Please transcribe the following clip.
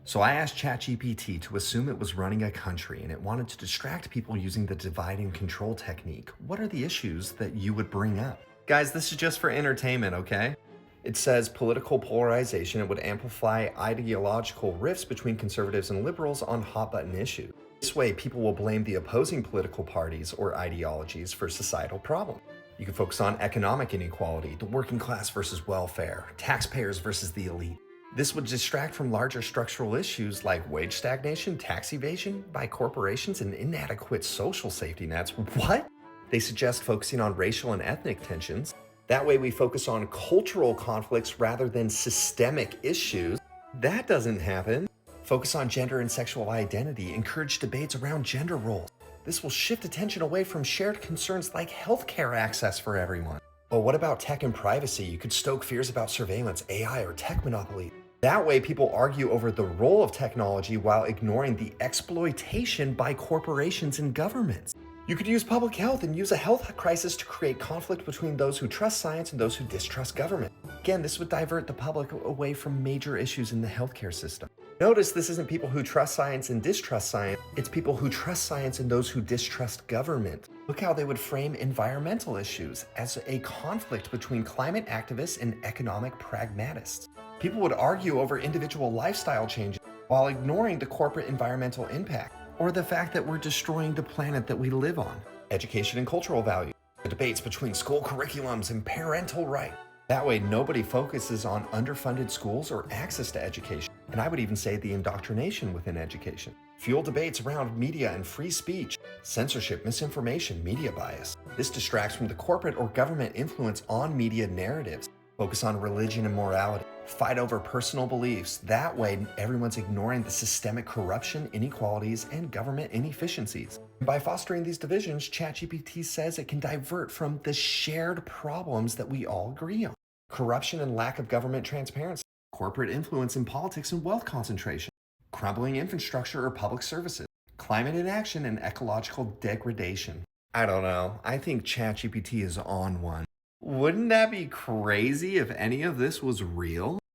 So I asked ChatGPT to assume it was running a country and it wanted to distract people using the divide and control technique. What are the issues that you would bring up? Guys, this is just for entertainment, okay? It says political polarization. It would amplify ideological rifts between conservatives and liberals on hot button issues. This way, people will blame the opposing political parties or ideologies for societal problems. You can focus on economic inequality, the working class versus welfare, taxpayers versus the elite. This would distract from larger structural issues like wage stagnation, tax evasion by corporations, and inadequate social safety nets. What? They suggest focusing on racial and ethnic tensions. That way, we focus on cultural conflicts rather than systemic issues. That doesn't happen. Focus on gender and sexual identity. Encourage debates around gender roles. This will shift attention away from shared concerns like healthcare access for everyone. But what about tech and privacy? You could stoke fears about surveillance, AI, or tech monopoly. That way, people argue over the role of technology while ignoring the exploitation by corporations and governments. You could use public health and use a health crisis to create conflict between those who trust science and those who distrust government. Again, this would divert the public away from major issues in the healthcare system. Notice this isn't people who trust science and distrust science, it's people who trust science and those who distrust government. Look how they would frame environmental issues as a conflict between climate activists and economic pragmatists. People would argue over individual lifestyle changes while ignoring the corporate environmental impact or the fact that we're destroying the planet that we live on. Education and cultural values, the debates between school curriculums and parental rights. That way, nobody focuses on underfunded schools or access to education. And I would even say the indoctrination within education. Fuel debates around media and free speech, censorship, misinformation, media bias. This distracts from the corporate or government influence on media narratives. Focus on religion and morality. Fight over personal beliefs. That way, everyone's ignoring the systemic corruption, inequalities, and government inefficiencies. By fostering these divisions, ChatGPT says it can divert from the shared problems that we all agree on. Corruption and lack of government transparency, corporate influence in politics and wealth concentration, crumbling infrastructure or public services, climate inaction, and ecological degradation. I don't know. I think ChatGPT is on one. Wouldn't that be crazy if any of this was real?